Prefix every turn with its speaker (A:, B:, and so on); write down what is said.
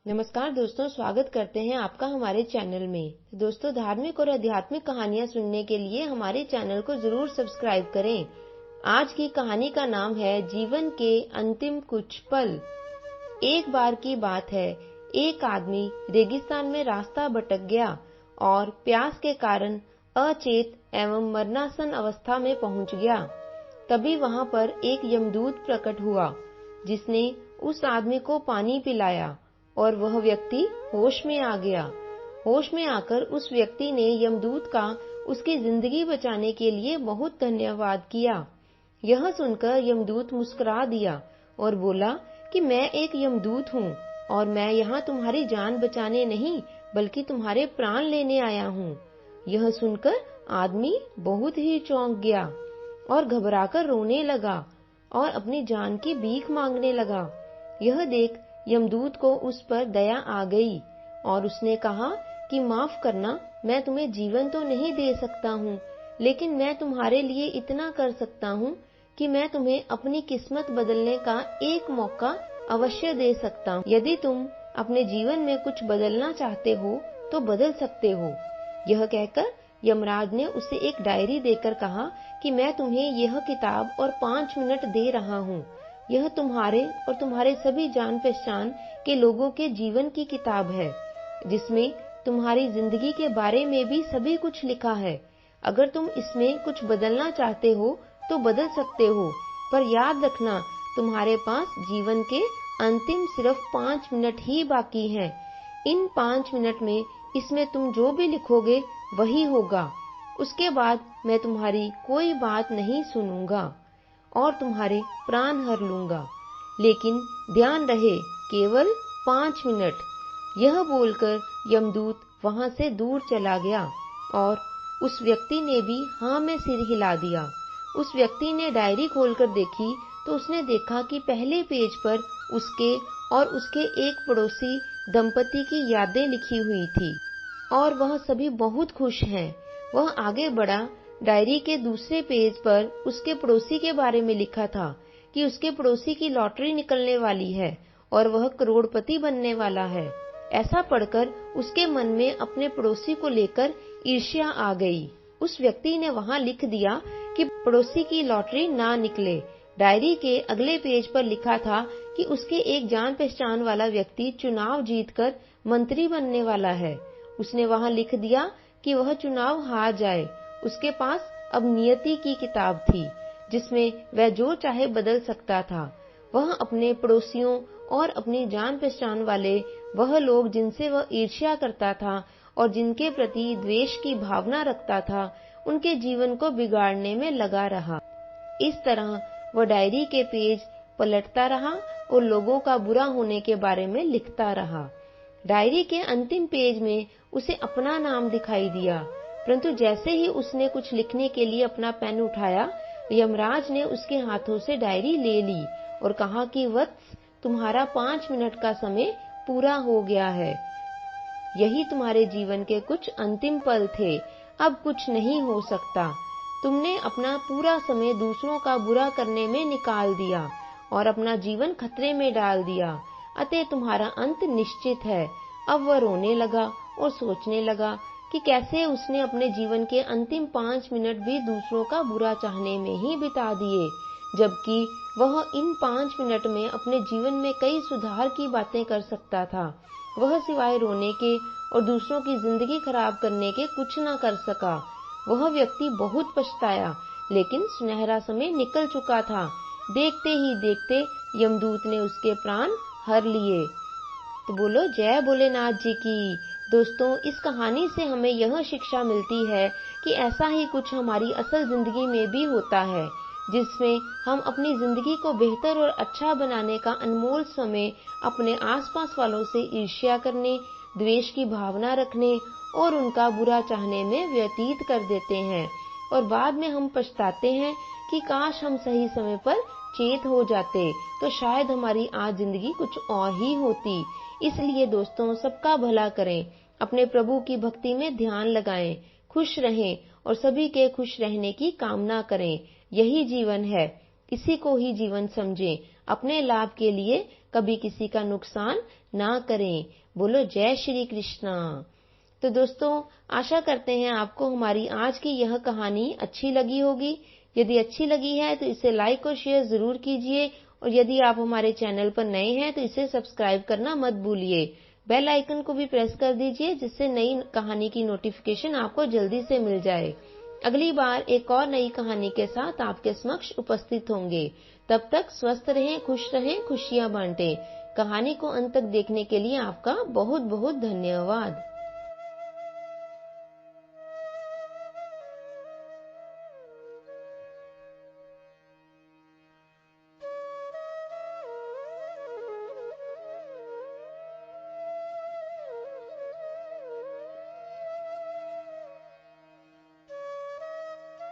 A: नमस्कार दोस्तों, स्वागत करते हैं आपका हमारे चैनल में। दोस्तों, धार्मिक और आध्यात्मिक कहानियां सुनने के लिए हमारे चैनल को जरूर सब्सक्राइब करें। आज की कहानी का नाम है जीवन के अंतिम कुछ पल। एक बार की बात है, एक आदमी रेगिस्तान में रास्ता भटक गया और प्यास के कारण अचेत एवं मरणासन अवस्था में पहुंच गया। तभी वहां पर एक यमदूत प्रकट हुआ, जिसने उस आदमी को पानी पिलाया और वह व्यक्ति होश में आ गया। होश में आकर उस व्यक्ति ने यमदूत का उसकी जिंदगी बचाने के लिए बहुत धन्यवाद किया। यह सुनकर यमदूत मुस्कुरा दिया और बोला कि मैं एक यमदूत हूँ और मैं यहाँ तुम्हारी जान बचाने नहीं बल्कि तुम्हारे प्राण लेने आया हूँ। यह सुनकर आदमी बहुत ही चौंक गया और घबराकर रोने लगा और अपनी जान की भीख मांगने लगा। यह देख यमदूत को उस पर दया आ गई और उसने कहा कि माफ करना, मैं तुम्हें जीवन तो नहीं दे सकता हूँ, लेकिन मैं तुम्हारे लिए इतना कर सकता हूँ कि मैं तुम्हें अपनी किस्मत बदलने का एक मौका अवश्य दे सकता हूँ। यदि तुम अपने जीवन में कुछ बदलना चाहते हो तो बदल सकते हो। यह कहकर यमराज ने उसे एक डायरी देकर कहा कि मैं तुम्हें यह किताब और 5 मिनट दे रहा हूँ। यह तुम्हारे और तुम्हारे सभी जान पहचान के लोगों के जीवन की किताब है, जिसमें तुम्हारी जिंदगी के बारे में भी सभी कुछ लिखा है। अगर तुम इसमें कुछ बदलना चाहते हो तो बदल सकते हो, पर याद रखना तुम्हारे पास जीवन के अंतिम सिर्फ 5 मिनट ही बाकी हैं। इन 5 मिनट में इसमें तुम जो भी लिखोगे वही होगा। उसके बाद मैं तुम्हारी कोई बात नहीं सुनूंगा और तुम्हारे प्राण हर लूंगा, लेकिन ध्यान रहे केवल 5 मिनट। यह बोलकर यमदूत वहां से दूर चला गया और उस व्यक्ति ने भी हाँ में सिर हिला दिया। उस व्यक्ति ने डायरी खोलकर देखी तो उसने देखा कि पहले पेज पर उसके और उसके एक पड़ोसी दंपति की यादें लिखी हुई थी और वह सभी बहुत खुश हैं। वह आगे बढ़ा। डायरी के दूसरे पेज पर उसके पड़ोसी के बारे में लिखा था कि उसके पड़ोसी की लॉटरी निकलने वाली है और वह करोड़पति बनने वाला है। ऐसा पढ़कर उसके मन में अपने पड़ोसी को लेकर ईर्ष्या आ गई। उस व्यक्ति ने वहां लिख दिया कि पड़ोसी की लॉटरी ना निकले। डायरी के अगले पेज पर लिखा था कि उसके एक जान पहचान वाला व्यक्ति चुनाव जीतकर मंत्री बनने वाला है। उसने वहां लिख दिया कि वह चुनाव हार जाए। उसके पास अब नियति की किताब थी, जिसमें वह जो चाहे बदल सकता था। वह अपने पड़ोसियों और अपनी जान पहचान वाले वह लोग जिनसे वह ईर्ष्या करता था और जिनके प्रति द्वेष की भावना रखता था, उनके जीवन को बिगाड़ने में लगा रहा। इस तरह वह डायरी के पेज पलटता रहा और लोगों का बुरा होने के बारे में लिखता रहा। डायरी के अंतिम पेज में उसे अपना नाम दिखाई दिया, परंतु जैसे ही उसने कुछ लिखने के लिए अपना पेन उठाया, यमराज ने उसके हाथों से डायरी ले ली और कहा कि वत्स, तुम्हारा 5 मिनट का समय पूरा हो गया है। यही तुम्हारे जीवन के कुछ अंतिम पल थे। अब कुछ नहीं हो सकता। तुमने अपना पूरा समय दूसरों का बुरा करने में निकाल दिया और अपना जीवन खतरे में डाल दिया। अतः तुम्हारा अंत निश्चित है। अब वह रोने लगा और सोचने लगा कि कैसे उसने अपने जीवन के अंतिम 5 मिनट भी दूसरों का बुरा चाहने में ही बिता दिए, जबकि वह इन 5 मिनट में अपने जीवन में कई सुधार की बातें कर सकता था। वह सिवाय रोने के और दूसरों की जिंदगी खराब करने के कुछ न कर सका। वह व्यक्ति बहुत पछताया, लेकिन सुनहरा समय निकल चुका था। देखते ही देखते यमदूत ने उसके प्राण हर लिए। तो बोलो जय भोलेनाथ जी की। दोस्तों, इस कहानी से हमें यह शिक्षा मिलती है कि ऐसा ही कुछ हमारी असल जिंदगी में भी होता है, जिसमें हम अपनी जिंदगी को बेहतर और अच्छा बनाने का अनमोल समय अपने आसपास वालों से ईर्ष्या करने, द्वेष की भावना रखने और उनका बुरा चाहने में व्यतीत कर देते हैं और बाद में हम पछताते हैं कि काश हम सही समय पर चेत हो जाते तो शायद हमारी आज जिंदगी कुछ और ही होती। इसलिए दोस्तों, सबका भला करें, अपने प्रभु की भक्ति में ध्यान लगाएं, खुश रहें और सभी के खुश रहने की कामना करें। यही जीवन है, इसी को ही जीवन समझें। अपने लाभ के लिए कभी किसी का नुकसान ना करें। बोलो जय श्री कृष्णा। तो दोस्तों, आशा करते हैं आपको हमारी आज की यह कहानी अच्छी लगी होगी। यदि अच्छी लगी है तो इसे लाइक और शेयर जरूर कीजिए, और यदि आप हमारे चैनल पर नए हैं तो इसे सब्सक्राइब करना मत भूलिए। बेल आइकन को भी प्रेस कर दीजिए, जिससे नई कहानी की नोटिफिकेशन आपको जल्दी से मिल जाए। अगली बार एक और नई कहानी के साथ आपके समक्ष उपस्थित होंगे। तब तक स्वस्थ रहें, खुश रहें, खुशियां बांटें। कहानी को अंत तक देखने के लिए आपका बहुत बहुत धन्यवाद।